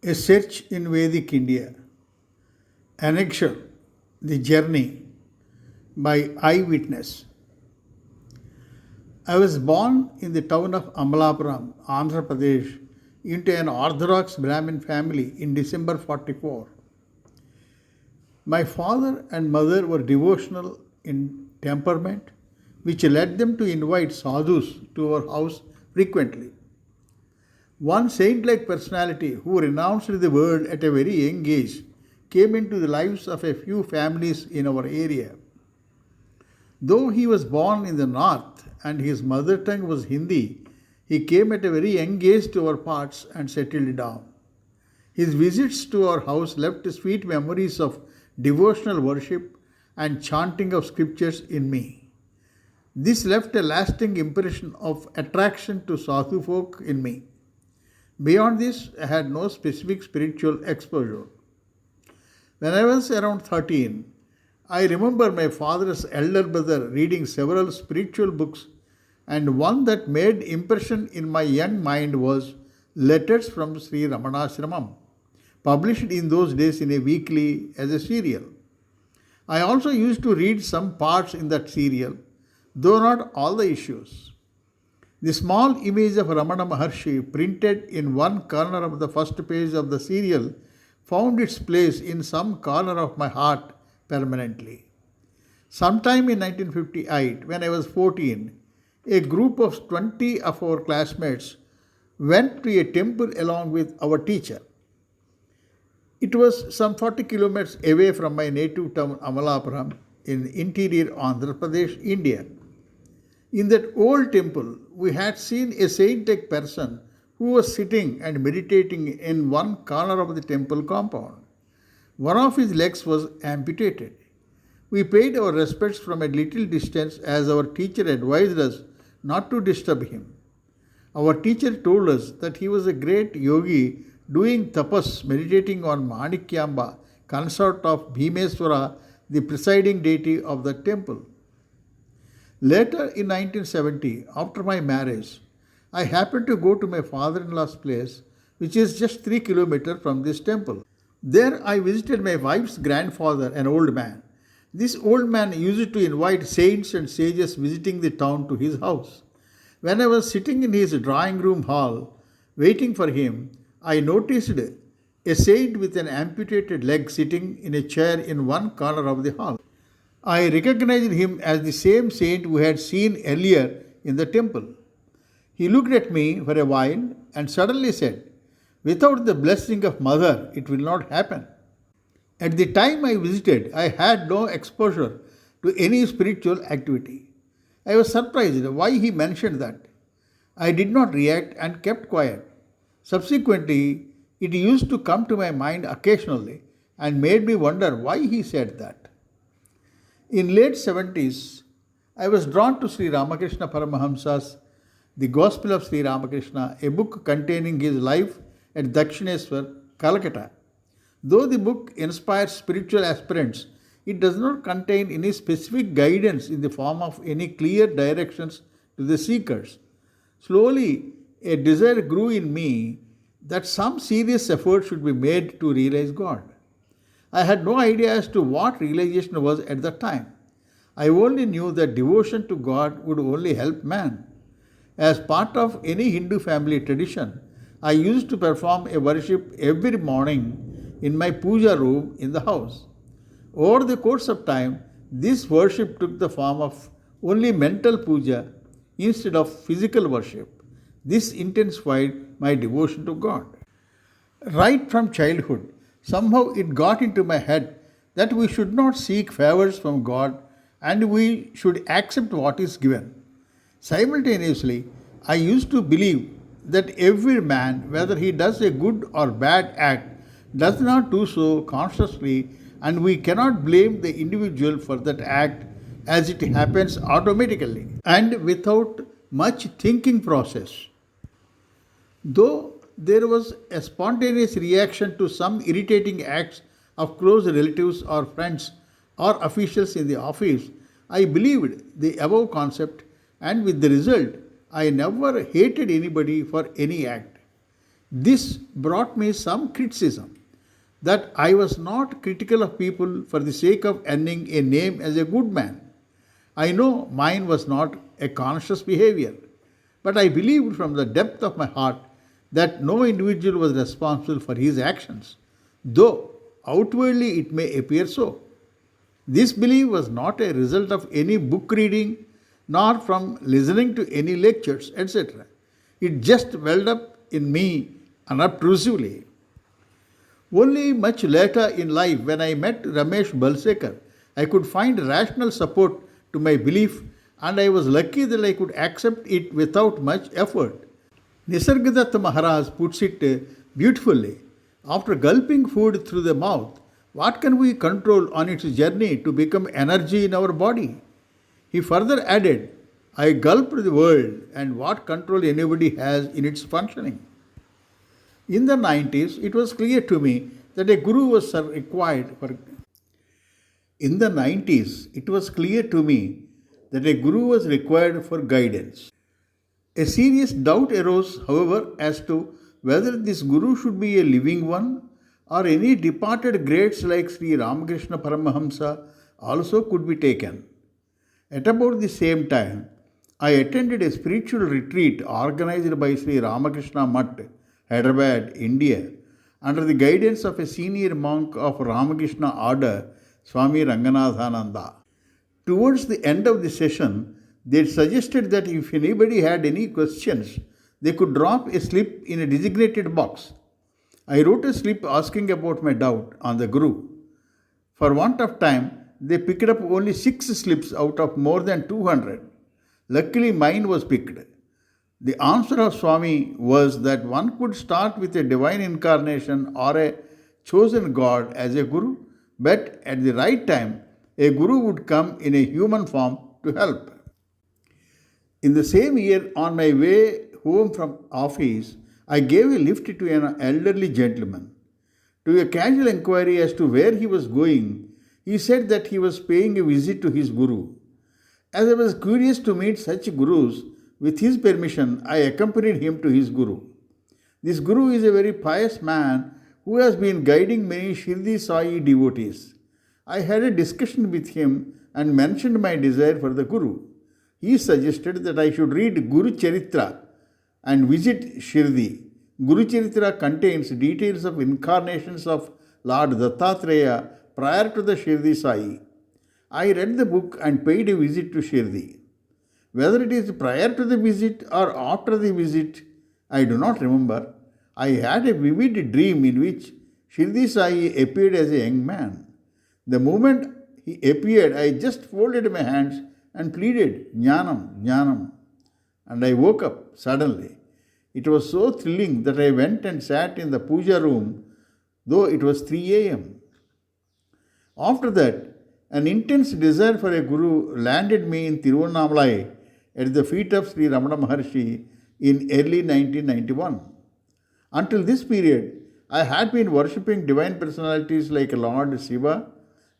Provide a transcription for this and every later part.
A Search in Vedic India. Annexure, The Journey by Eyewitness. I was born in the town of Amalapuram, Andhra Pradesh, into an Orthodox Brahmin family in December 44. My father and mother were devotional in temperament, which led them to invite sadhus to our house frequently. One saint-like personality who renounced the world at a very young age came into the lives of a few families in our area. Though he was born in the north and his mother tongue was Hindi, he came at a very young age to our parts and settled down. His visits to our house left sweet memories of devotional worship and chanting of scriptures in me. This left a lasting impression of attraction to sadhu folk in me. Beyond this, I had no specific spiritual exposure. When I was around 13, I remember my father's elder brother reading several spiritual books, and one that made impression in my young mind was Letters from Sri Ramanashramam, published in those days in a weekly as a serial. I also used to read some parts in that serial, though not all the issues. The small image of Ramana Maharshi printed in one corner of the first page of the serial found its place in some corner of my heart permanently. Sometime in 1958, when I was 14, a group of 20 of our classmates went to a temple along with our teacher. It was some 40 kilometers away from my native town Amalapuram in interior Andhra Pradesh, India. In that old temple, we had seen a saint-like person who was sitting and meditating in one corner of the temple compound. One of his legs was amputated. We paid our respects from a little distance as our teacher advised us not to disturb him. Our teacher told us that he was a great yogi doing tapas, meditating on Manikyamba, consort of Bhimeswara, the presiding deity of the temple. Later in 1970, after my marriage, I happened to go to my father-in-law's place, which is just 3 kilometers from this temple. There I visited my wife's grandfather, an old man. This old man used to invite saints and sages visiting the town to his house. When I was sitting in his drawing room hall, waiting for him, I noticed a saint with an amputated leg sitting in a chair in one corner of the hall. I recognized him as the same saint we had seen earlier in the temple. He looked at me for a while and suddenly said, "Without the blessing of Mother, it will not happen." At the time I visited, I had no exposure to any spiritual activity. I was surprised why he mentioned that. I did not react and kept quiet. Subsequently, it used to come to my mind occasionally and made me wonder why he said that. In late 70s, I was drawn to Sri Ramakrishna Paramahamsa's The Gospel of Sri Ramakrishna, a book containing his life at Dakshineswar, Calcutta. Though the book inspires spiritual aspirants, it does not contain any specific guidance in the form of any clear directions to the seekers. Slowly, a desire grew in me that some serious effort should be made to realize God. I had no idea as to what realization was at the time. I only knew that devotion to God would only help man. As part of any Hindu family tradition, I used to perform a worship every morning in my puja room in the house. Over the course of time, this worship took the form of only mental puja instead of physical worship. This intensified my devotion to God. Right from childhood, somehow it got into my head that we should not seek favors from God and we should accept what is given. Simultaneously, I used to believe that every man, whether he does a good or bad act, does not do so consciously, and we cannot blame the individual for that act as it happens automatically and without much thinking process. Though there was a spontaneous reaction to some irritating acts of close relatives or friends or officials in the office, I believed the above concept, and with the result, I never hated anybody for any act. This brought me some criticism that I was not critical of people for the sake of earning a name as a good man. I know mine was not a conscious behavior, but I believed from the depth of my heart that no individual was responsible for his actions, though outwardly it may appear so. This belief was not a result of any book reading nor from listening to any lectures, etc. It just welled up in me unobtrusively. Only much later in life, when I met Ramesh Balsekar, I could find rational support to my belief, and I was lucky that I could accept it without much effort. Nisargadatta Maharaj puts it beautifully. After gulping food through the mouth, what can we control on its journey to become energy in our body? He further added, I gulped the world, and what control anybody has in its functioning. In the 90s, it was clear to me that a guru was required for In the 90s, it was clear to me that a guru was required for guidance. A serious doubt arose, however, as to whether this guru should be a living one or any departed greats like Sri Ramakrishna Paramahamsa also could be taken. At about the same time, I attended a spiritual retreat organized by Sri Ramakrishna Mutt, Hyderabad, India, under the guidance of a senior monk of Ramakrishna order, Swami Ranganathananda. Towards the end of the session, they suggested that if anybody had any questions, they could drop a slip in a designated box. I wrote a slip asking about my doubt on the Guru. For want of time, they picked up only 6 slips out of more than 200. Luckily, mine was picked. The answer of Swami was that one could start with a divine incarnation or a chosen God as a Guru, but at the right time, a Guru would come in a human form to help. In the same year, on my way home from office, I gave a lift to an elderly gentleman. To a casual inquiry as to where he was going, he said that he was paying a visit to his Guru. As I was curious to meet such Gurus, with his permission, I accompanied him to his Guru. This Guru is a very pious man who has been guiding many Shirdi Sai devotees. I had a discussion with him and mentioned my desire for the Guru. He suggested that I should read Guru Charitra and visit Shirdi. Guru Charitra contains details of incarnations of Lord Dattatreya prior to the Shirdi Sai. I read the book and paid a visit to Shirdi. Whether it is prior to the visit or after the visit, I do not remember. I had a vivid dream in which Shirdi Sai appeared as a young man. The moment he appeared, I just folded my hands and pleaded, Jnanam, Jnanam. And I woke up suddenly. It was so thrilling that I went and sat in the puja room, though it was 3 a.m. After that, an intense desire for a guru landed me in Tiruvannamalai at the feet of Sri Ramana Maharshi in early 1991. Until this period, I had been worshipping divine personalities like Lord Shiva,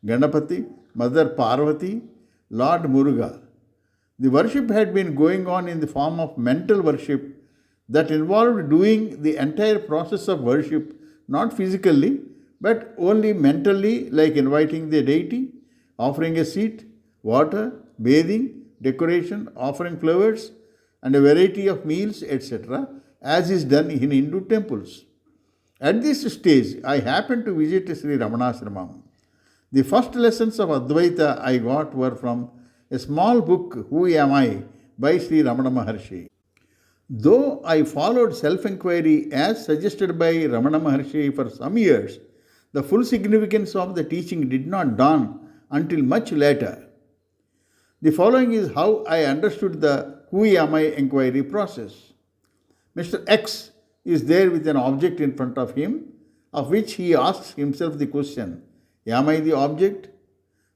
Ganapati, Mother Parvati, Lord Muruga. The worship had been going on in the form of mental worship that involved doing the entire process of worship not physically but only mentally, like inviting the deity, offering a seat, water, bathing, decoration, offering flowers, and a variety of meals, etc., as is done in Hindu temples. At this stage, I happened to visit Sri Ramanashramam. The first lessons of Advaita I got were from a small book, Who Am I, by Sri Ramana Maharshi. Though I followed self-inquiry as suggested by Ramana Maharshi for some years, the full significance of the teaching did not dawn until much later. The following is how I understood the Who Am I inquiry process. Mr. X is there with an object in front of him, of which he asks himself the question, Am I the object?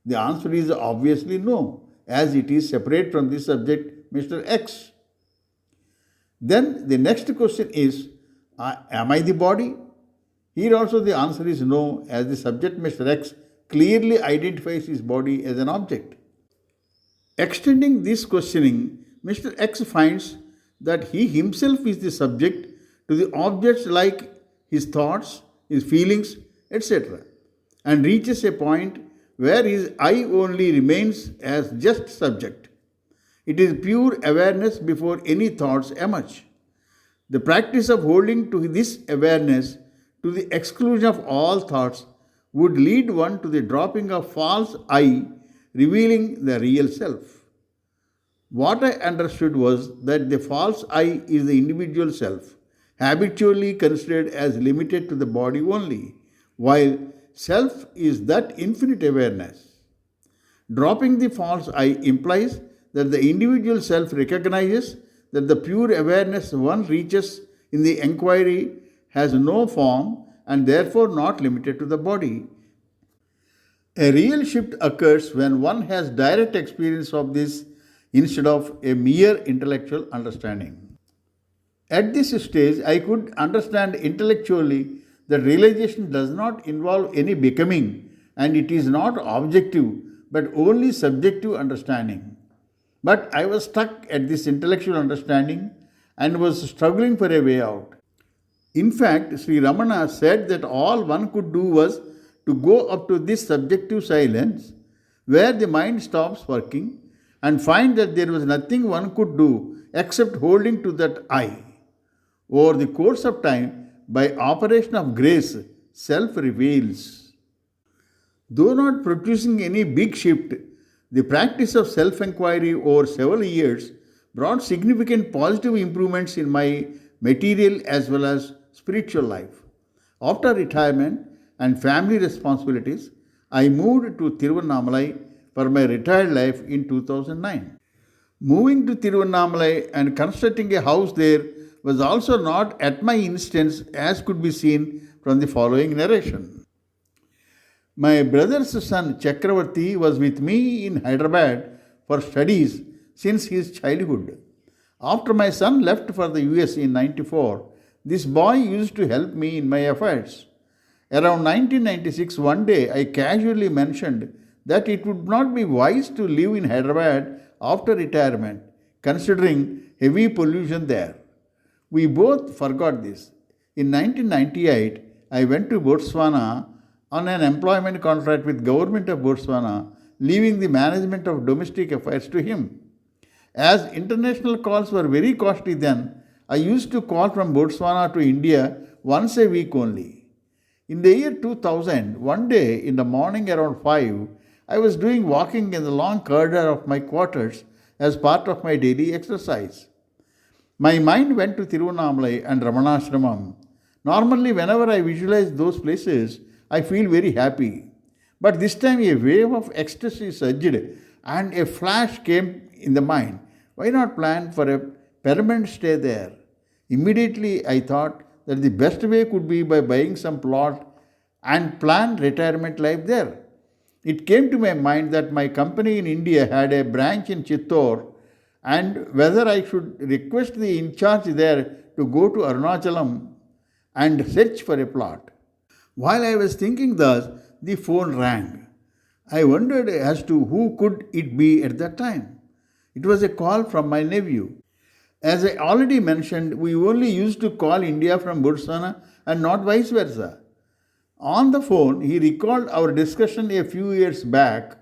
The answer is obviously no, as it is separate from this subject, Mr. X. Then the next question is, Am I the body? Here also the answer is no, as the subject, Mr. X, clearly identifies his body as an object. Extending this questioning, Mr. X finds that he himself is the subject to the objects like his thoughts, his feelings, etc., and reaches a point where his I only remains as just subject. It is pure awareness before any thoughts emerge. The practice of holding to this awareness to the exclusion of all thoughts would lead one to the dropping of false I, revealing the real self. What I understood was that the false I is the individual self, habitually considered as limited to the body only, while self is that infinite awareness. Dropping the false I implies that the individual self recognizes that the pure awareness one reaches in the enquiry has no form and therefore not limited to the body. A real shift occurs when one has direct experience of this instead of a mere intellectual understanding. At this stage, I could understand intellectually that realization does not involve any becoming and it is not objective but only subjective understanding. But I was stuck at this intellectual understanding and was struggling for a way out. In fact, Sri Ramana said that all one could do was to go up to this subjective silence where the mind stops working and find that there was nothing one could do except holding to that I. Over the course of time, by operation of grace, self reveals. Though not producing any big shift, the practice of self inquiry over several years brought significant positive improvements in my material as well as spiritual life. After retirement and family responsibilities, I moved to Tiruvannamalai for my retired life in 2009. Moving to Tiruvannamalai and constructing a house there was also not at my instance, as could be seen from the following narration. My brother's son Chakravarti was with me in Hyderabad for studies since his childhood. After my son left for the US in 94, this boy used to help me in my affairs. Around 1996, one day I casually mentioned that it would not be wise to live in Hyderabad after retirement, considering heavy pollution there. We both forgot this. In 1998, I went to Botswana on an employment contract with government of Botswana, leaving the management of domestic affairs to him. As international calls were very costly then, I used to call from Botswana to India once a week only. In the year 2000, one day in the morning around 5, I was doing walking in the long corridor of my quarters as part of my daily exercise. My mind went to Tiruvannamalai and Ramanashramam. Normally, whenever I visualize those places, I feel very happy. But this time a wave of ecstasy surged and a flash came in the mind. Why not plan for a permanent stay there? Immediately I thought that the best way could be by buying some plot and plan retirement life there. It came to my mind that my company in India had a branch in Chittor and whether I should request the in charge there to go to Arunachalam and search for a plot. While I was thinking thus, the phone rang. I wondered as to who could it be at that time. It was a call from my nephew. As I already mentioned, we only used to call India from Botswana and not vice versa. On the phone, he recalled our discussion a few years back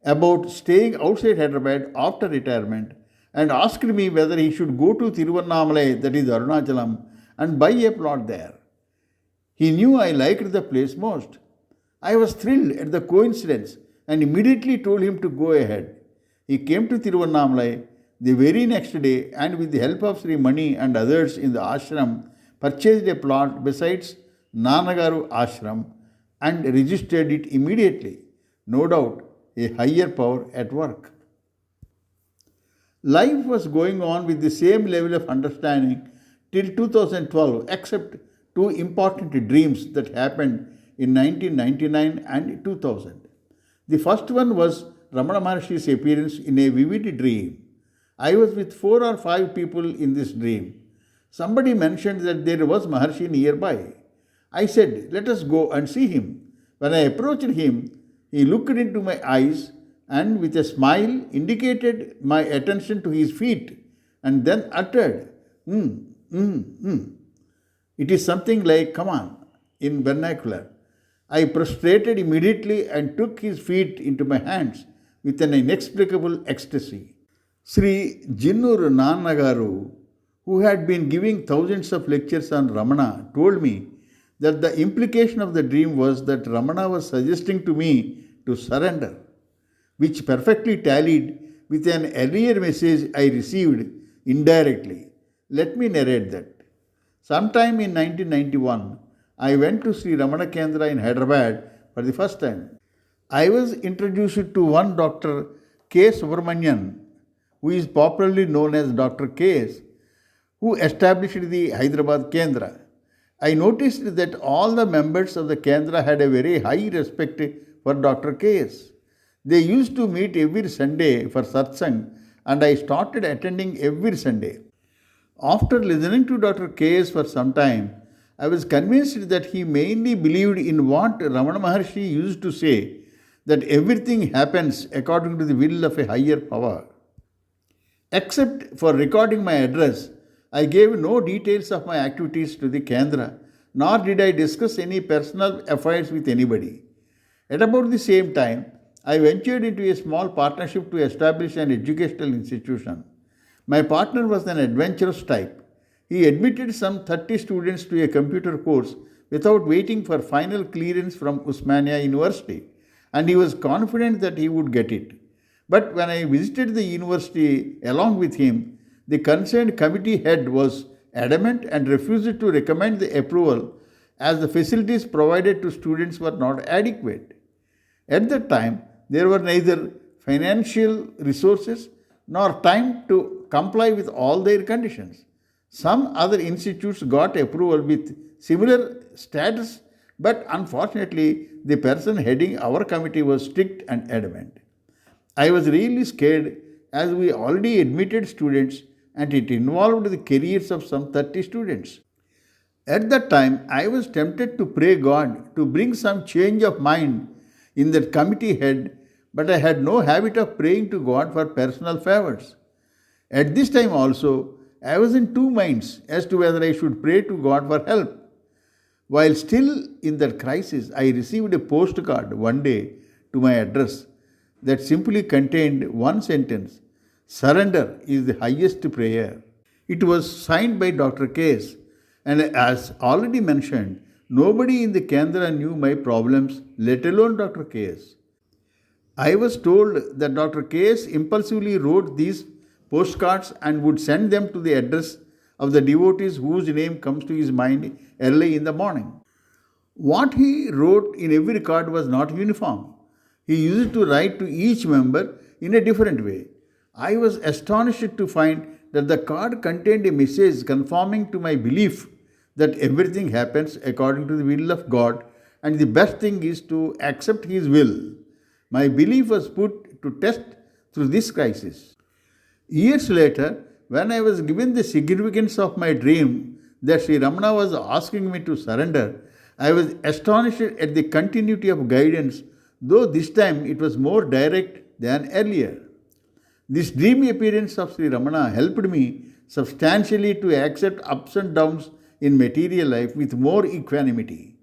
about staying outside Hyderabad after retirement and asked me whether he should go to Tiruvannamalai, that is Arunachalam, and buy a plot there. He knew I liked the place most. I was thrilled at the coincidence and immediately told him to go ahead. He came to Tiruvannamalai the very next day and with the help of Sri Mani and others in the ashram purchased a plot besides Nanagaru ashram and registered it immediately. No doubt, a higher power at work. Life was going on with the same level of understanding till 2012, except two important dreams that happened in 1999 and 2000. The first one was Ramana Maharshi's appearance in a vivid dream. I was with 4 or 5 people in this dream. Somebody mentioned that there was Maharshi nearby. I said, let us go and see him. When I approached him, he looked into my eyes and with a smile indicated my attention to his feet and then uttered, It is something like, come on, in vernacular. I prostrated immediately and took his feet into my hands with an inexplicable ecstasy. Sri Jinnur Nannagaru, who had been giving thousands of lectures on Ramana, told me that the implication of the dream was that Ramana was suggesting to me to surrender, which perfectly tallied with an earlier message I received indirectly. Let me narrate that. Sometime in 1991, I went to Sri Ramana Kendra in Hyderabad for the first time. I was introduced to one Dr. K. Subramanian, who is popularly known as Dr. K.S., who established the Hyderabad Kendra. I noticed that all the members of the Kendra had a very high respect for Dr. K.S. They used to meet every Sunday for satsang, and I started attending every Sunday. After listening to Dr. K.S. for some time, I was convinced that he mainly believed in what Ramana Maharshi used to say, that everything happens according to the will of a higher power. Except for recording my address, I gave no details of my activities to the Kendra, nor did I discuss any personal affairs with anybody. At about the same time, I ventured into a small partnership to establish an educational institution. My partner was an adventurous type. He admitted some 30 students to a computer course without waiting for final clearance from Usmania University, and he was confident that he would get it. But when I visited the university along with him, the concerned committee head was adamant and refused to recommend the approval as the facilities provided to students were not adequate. At that time, there were neither financial resources nor time to comply with all their conditions. Some other institutes got approval with similar status, but unfortunately, the person heading our committee was strict and adamant. I was really scared as we already admitted students and it involved the careers of some 30 students. At that time, I was tempted to pray God to bring some change of mind in that committee head, but I had no habit of praying to God for personal favors. At this time also, I was in two minds as to whether I should pray to God for help. While still in that crisis, I received a postcard one day to my address that simply contained one sentence: surrender is the highest prayer. It was signed by Dr. K.S., and as already mentioned, nobody in the Kendra knew my problems, let alone Dr. K.S. I was told that Dr. K.S. impulsively wrote these postcards and would send them to the address of the devotees whose name comes to his mind early in the morning. What he wrote in every card was not uniform. He used to write to each member in a different way. I was astonished to find that the card contained a message confirming to my belief that everything happens according to the will of God and the best thing is to accept His will. My belief was put to test through this crisis. Years later, when I was given the significance of my dream that Sri Ramana was asking me to surrender, I was astonished at the continuity of guidance, though this time it was more direct than earlier. This dream appearance of Sri Ramana helped me substantially to accept ups and downs in material life with more equanimity.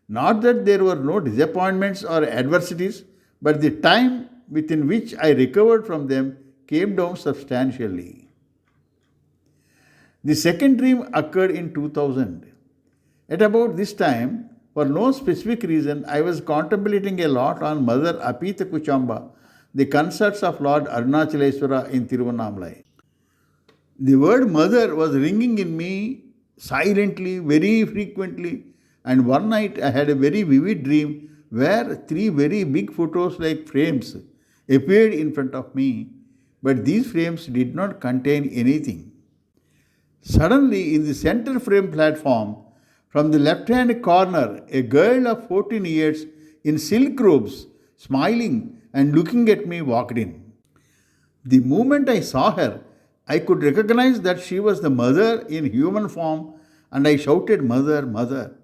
Not that there were no disappointments or adversities, but the time within which I recovered from them came down substantially. The second dream occurred in 2000. At about this time, for no specific reason, I was contemplating a lot on Mother Apita Kuchamba, the concerts of Lord Arunachaleswara in Tiruvannamalai. The word mother was ringing in me silently, very frequently, and one night I had a very vivid dream where three very big photos like frames appeared in front of me, but these frames did not contain anything. Suddenly, in the center frame platform, from the left-hand corner, a girl of 14 years in silk robes, smiling and looking at me, walked in. The moment I saw her, I could recognize that she was the mother in human form, and I shouted, "Mother, Mother."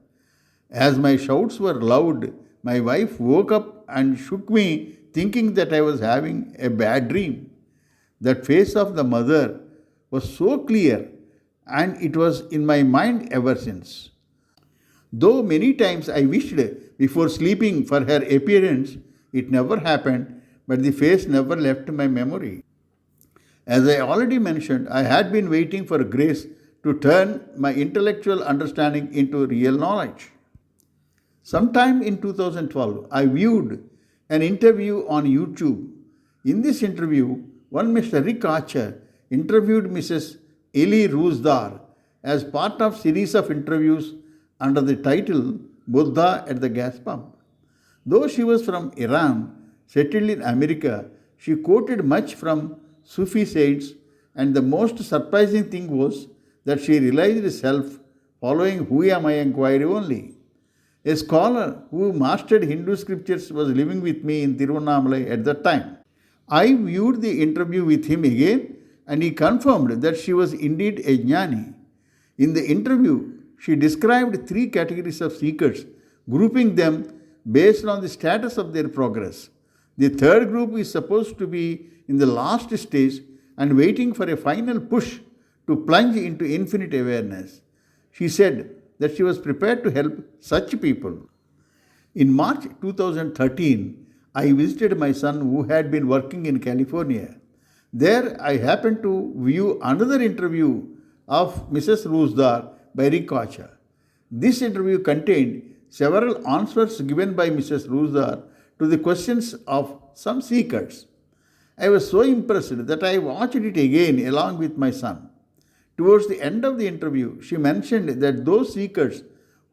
As my shouts were loud, my wife woke up and shook me, thinking that I was having a bad dream. That face of the mother was so clear and it was in my mind ever since. Though many times I wished before sleeping for her appearance, it never happened, but the face never left my memory. As I already mentioned, I had been waiting for grace to turn my intellectual understanding into real knowledge. Sometime in 2012, I viewed an interview on YouTube. In this interview, one Mr. Rick Archer interviewed Mrs. Eli Roosdar as part of series of interviews under the title Buddha at the Gas Pump. Though she was from Iran, settled in America, she quoted much from Sufi saints, and the most surprising thing was that she realized herself following Who Am I inquiry only. A scholar who mastered Hindu scriptures was living with me in Tiruvannamalai at that time. I viewed the interview with him again, and he confirmed that she was indeed a jnani. In the interview, she described three categories of seekers, grouping them based on the status of their progress. The third group is supposed to be in the last stage and waiting for a final push to plunge into infinite awareness. She said that she was prepared to help such people. In March 2013, I visited my son who had been working in California. There, I happened to view another interview of Mrs. Roosdar by Rick Archer. This interview contained several answers given by Mrs. Roosdar to the questions of some seekers. I was so impressed that I watched it again along with my son. Towards the end of the interview, she mentioned that those seekers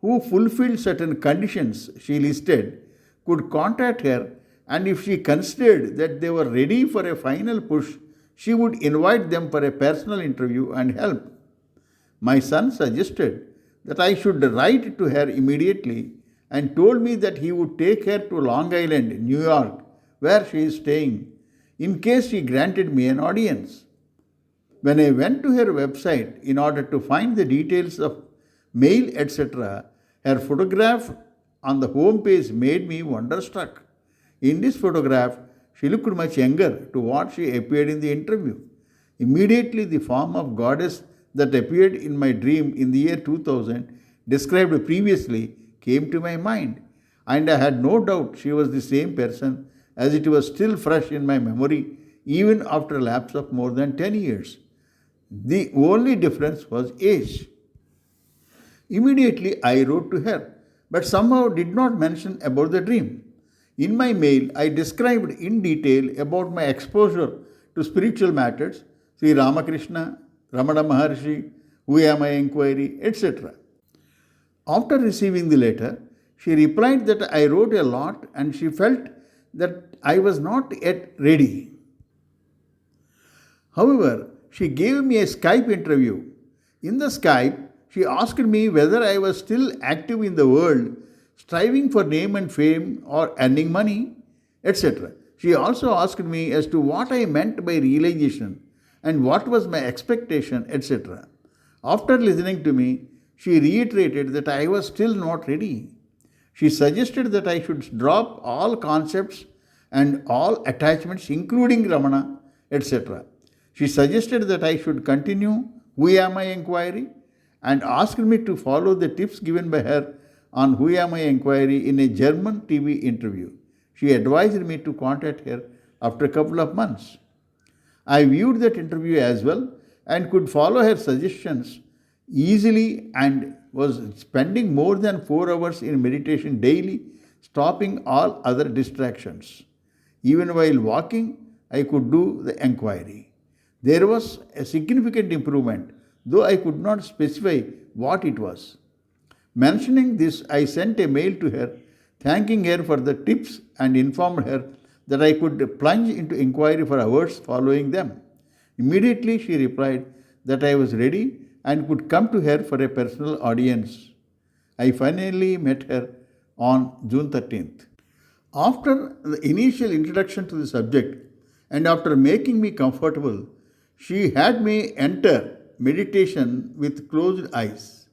who fulfilled certain conditions she listed could contact her, and if she considered that they were ready for a final push, she would invite them for a personal interview and help. My son suggested that I should write to her immediately and told me that he would take her to Long Island, New York, where she is staying, in case she granted me an audience. When I went to her website in order to find the details of mail, etc., her photograph on the home page made me wonderstruck. In this photograph, she looked much younger to what she appeared in the interview. Immediately, the form of goddess that appeared in my dream in the year 2000, described previously, came to my mind, and I had no doubt she was the same person, as it was still fresh in my memory even after a lapse of more than 10 years. The only difference was age. Immediately I wrote to her, but somehow did not mention about the dream. In my mail, I described in detail about my exposure to spiritual matters, Sri Ramakrishna, Ramana Maharshi, Who Am I inquiry, etc. After receiving the letter, she replied that I wrote a lot and she felt that I was not yet ready. However, she gave me a Skype interview. In the Skype, she asked me whether I was still active in the world, striving for name and fame or earning money, etc. She also asked me as to what I meant by realization and what was my expectation, etc. After listening to me, she reiterated that I was still not ready. She suggested that I should drop all concepts and all attachments, including Ramana, etc. She suggested that I should continue Who Am I inquiry and asked me to follow the tips given by her on Who Am I inquiry in a German TV interview. She advised me to contact her after a couple of months. I viewed that interview as well and could follow her suggestions easily and was spending more than 4 hours in meditation daily, stopping all other distractions. Even while walking, I could do the inquiry. There was a significant improvement, though I could not specify what it was. Mentioning this, I sent a mail to her, thanking her for the tips and informed her that I could plunge into inquiry for hours following them. Immediately she replied that I was ready and could come to her for a personal audience. I finally met her on June 13th. After the initial introduction to the subject and after making me comfortable, she had me enter meditation with closed eyes.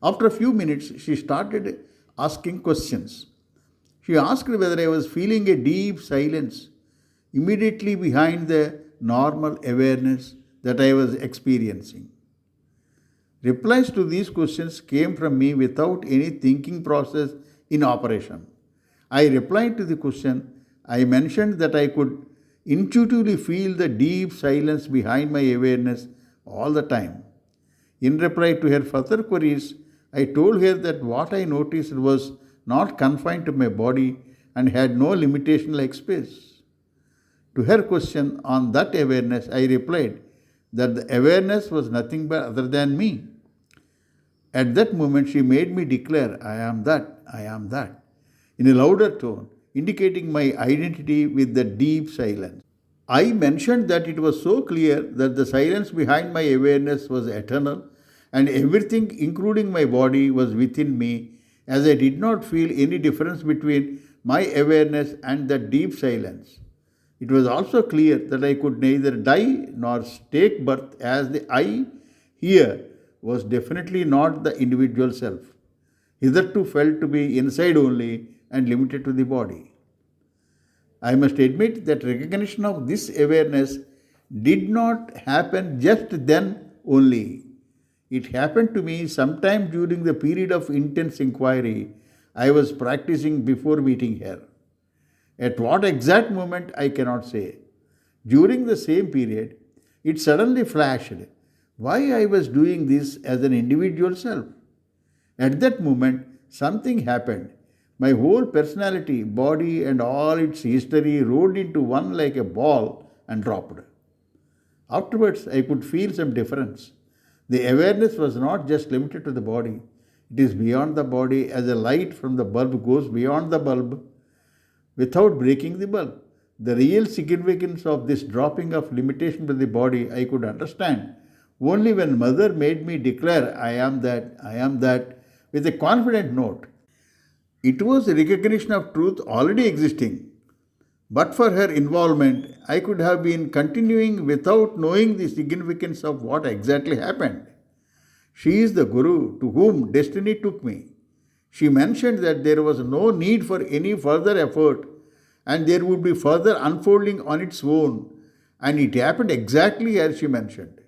After a few minutes, she started asking questions. She asked whether I was feeling a deep silence immediately behind the normal awareness that I was experiencing. Replies to these questions came from me without any thinking process in operation. I replied to the question. I mentioned that I could intuitively feel the deep silence behind my awareness all the time. In reply to her further queries, I told her that what I noticed was not confined to my body and had no limitation like space. To her question on that awareness, I replied that the awareness was nothing but other than me. At that moment, she made me declare, I am that, in a louder tone, indicating my identity with the deep silence. I mentioned that it was so clear that the silence behind my awareness was eternal and everything, including my body, was within me, as I did not feel any difference between my awareness and that deep silence. It was also clear that I could neither die nor take birth, as the I here was definitely not the individual self, hitherto felt to be inside only and limited to the body. I must admit that recognition of this awareness did not happen just then only. It happened to me sometime during the period of intense inquiry I was practicing before meeting her. At what exact moment I cannot say. During the same period, it suddenly flashed why I was doing this as an individual self. At that moment, something happened. My whole personality, body, and all its history rolled into one like a ball and dropped. Afterwards, I could feel some difference. The awareness was not just limited to the body, it is beyond the body as a light from the bulb goes beyond the bulb without breaking the bulb. The real significance of this dropping of limitation to the body I could understand only when Mother made me declare, I am that, with a confident note. It was a recognition of truth already existing. But for her involvement, I could have been continuing without knowing the significance of what exactly happened. She is the Guru to whom destiny took me. She mentioned that there was no need for any further effort and there would be further unfolding on its own, and it happened exactly as she mentioned.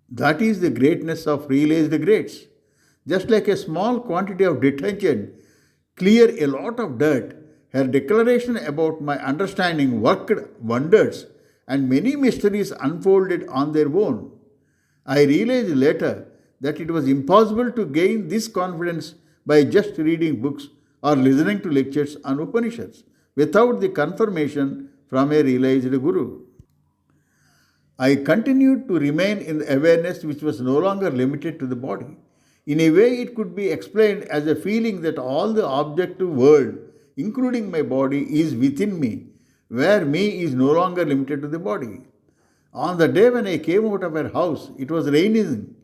That is the greatness of realized greats. Just like a small quantity of detergent clear a lot of dirt, her declaration about my understanding worked wonders and many mysteries unfolded on their own. I realized later that it was impossible to gain this confidence by just reading books or listening to lectures on Upanishads without the confirmation from a realized Guru. I continued to remain in the awareness which was no longer limited to the body. In a way, it could be explained as a feeling that all the objective world, including my body, is within me, where me is no longer limited to the body. On the day when I came out of her house, it was raining.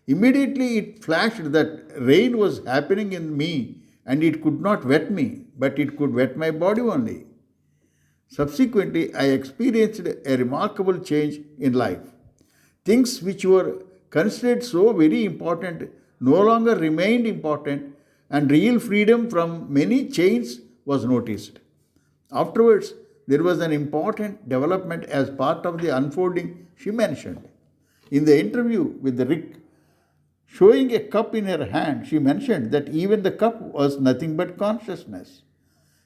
Immediately it flashed that rain was happening in me and it could not wet me, but it could wet my body only. Subsequently, I experienced a remarkable change in life. Things which were considered so very important no longer remained important, and real freedom from many chains was noticed. Afterwards, there was an important development as part of the unfolding she mentioned. In the interview with the Rick, showing a cup in her hand, she mentioned that even the cup was nothing but consciousness.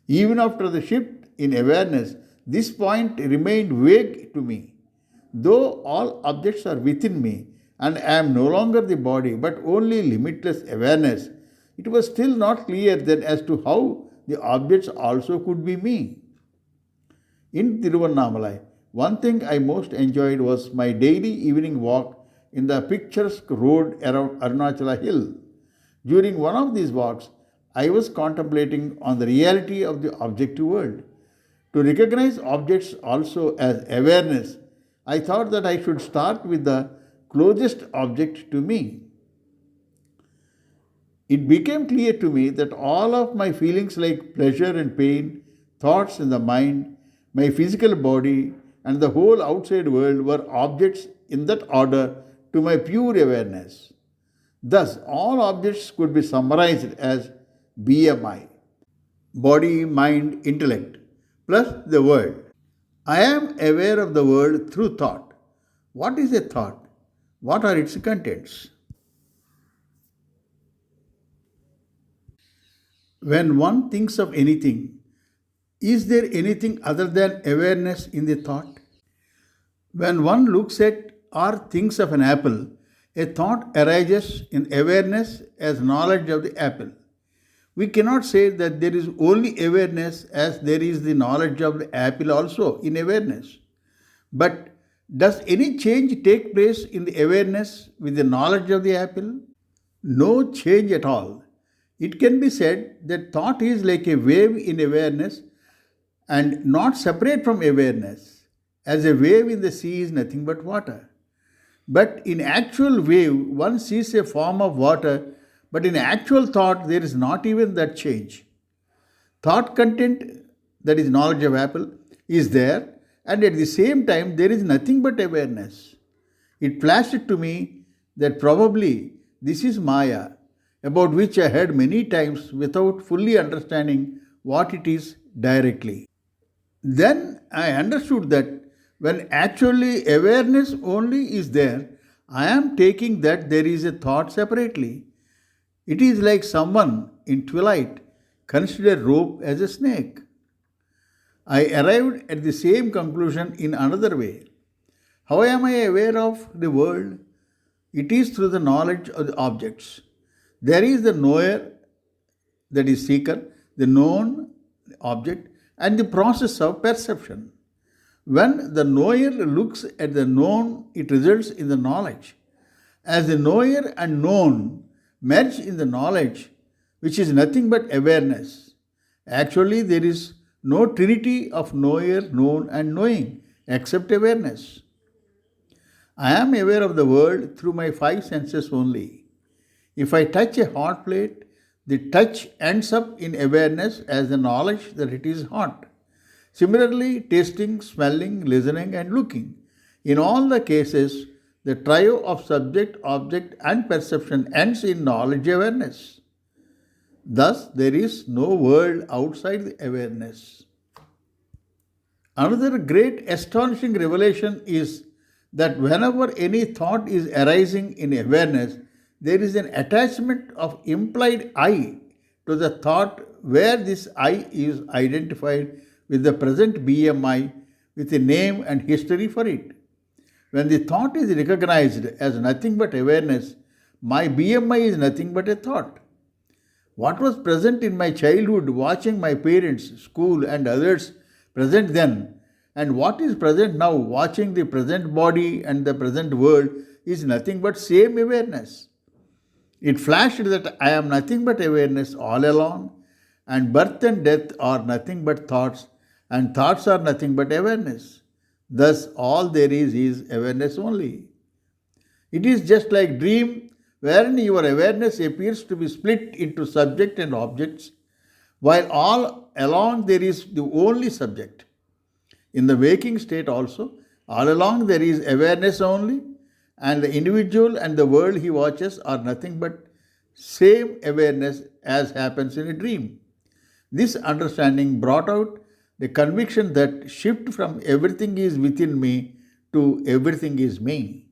Even after the shift in awareness, this point remained vague to me. Though all objects are within me and I am no longer the body but only limitless awareness, it was still not clear then as to how the objects also could be me. In Tiruvannamalai, one thing I most enjoyed was my daily evening walk in the picturesque road around Arunachala Hill. During one of these walks, I was contemplating on the reality of the objective world. To recognize objects also as awareness, I thought that I should start with the closest object to me. It became clear to me that all of my feelings like pleasure and pain, thoughts in the mind, my physical body, and the whole outside world were objects in that order to my pure awareness. Thus, all objects could be summarized as BMI, body, mind, intellect, plus the world. I am aware of the world through thought. What is a thought? What are its contents? When one thinks of anything, is there anything other than awareness in the thought? When one looks at or thinks of an apple, a thought arises in awareness as knowledge of the apple. We cannot say that there is only awareness as there is the knowledge of the apple also in awareness. But does any change take place in the awareness with the knowledge of the apple? No change at all. It can be said that thought is like a wave in awareness and not separate from awareness, as a wave in the sea is nothing but water. But in actual wave, one sees a form of water, but in actual thought, there is not even that change. Thought content, that is knowledge of apple, is there, and at the same time, there is nothing but awareness. It flashed to me that probably this is Maya, about which I heard many times without fully understanding what it is directly. Then I understood that when actually awareness only is there, I am taking that there is a thought separately. It is like someone in twilight consider rope as a snake. I arrived at the same conclusion in another way. How am I aware of the world? It is through the knowledge of the objects. There is the knower, that is seeker, the known object, and the process of perception. When the knower looks at the known, it results in the knowledge. As the knower and known merge in the knowledge, which is nothing but awareness. Actually, there is no trinity of knower, known, and knowing except awareness. I am aware of the world through my five senses only. If I touch a hot plate, the touch ends up in awareness as the knowledge that it is hot. Similarly, tasting, smelling, listening, and looking. In all the cases, the trio of subject, object, and perception ends in knowledge awareness. Thus, there is no world outside the awareness. Another great astonishing revelation is that whenever any thought is arising in awareness, there is an attachment of implied I to the thought where this I is identified with the present BMI with a name and history for it. When the thought is recognized as nothing but awareness, my BMI is nothing but a thought. What was present in my childhood watching my parents, school, and others present then, and what is present now watching the present body and the present world is nothing but same awareness. It flashed that I am nothing but awareness all along, and birth and death are nothing but thoughts, and thoughts are nothing but awareness. Thus, all there is awareness only. It is just like dream, wherein your awareness appears to be split into subject and objects, while all along there is the only subject. In the waking state also, all along there is awareness only, and the individual and the world he watches are nothing but same awareness as happens in a dream. This understanding brought out the conviction that shift from everything is within me to everything is me.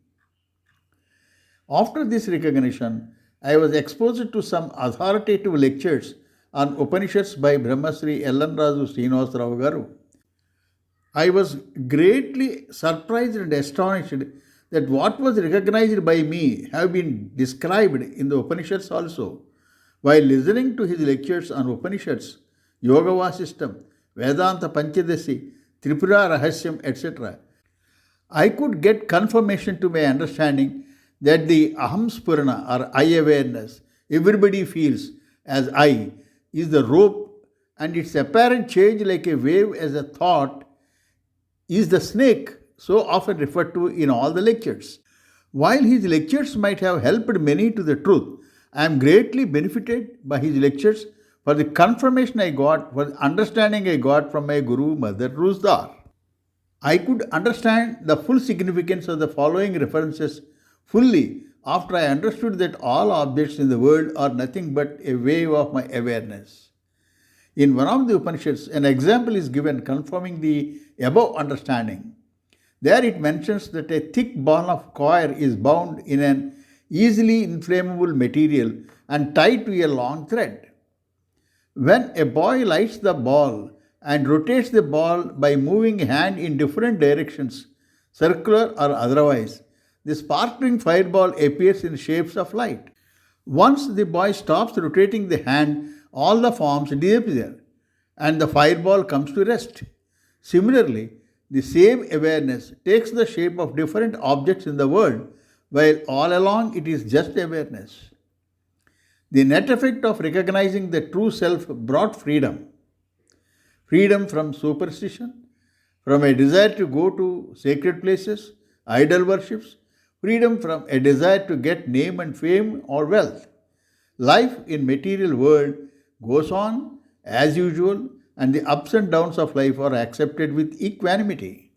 After this recognition, I was exposed to some authoritative lectures on Upanishads by Brahmasri Ellanraju Srinivasarao Garu. I was greatly surprised and astonished that what was recognized by me have been described in the Upanishads also. While listening to his lectures on Upanishads, Yoga Vasistam, Vedanta Panchadasi, Tripura Rahasyam, etc., I could get confirmation to my understanding that the Aham Spurana or I awareness everybody feels as I is the rope, and its apparent change like a wave as a thought is the snake so often referred to in all the lectures. While his lectures might have helped many to the truth, I am greatly benefited by his lectures for the confirmation I got, for the understanding I got from my Guru Mother Rusdar. I could understand the full significance of the following references fully after I understood that all objects in the world are nothing but a wave of my awareness. In one of the Upanishads, an example is given confirming the above understanding. There it mentions that a thick ball of coir is bound in an easily inflammable material and tied to a long thread. When a boy lights the ball and rotates the ball by moving hand in different directions, circular or otherwise, the sparkling fireball appears in shapes of light. Once the boy stops rotating the hand, all the forms disappear and the fireball comes to rest. Similarly, the same awareness takes the shape of different objects in the world, while all along it is just awareness. The net effect of recognizing the true self brought freedom. Freedom from superstition, from a desire to go to sacred places, idol worships, freedom from a desire to get name and fame or wealth. Life in material world goes on as usual and the ups and downs of life are accepted with equanimity.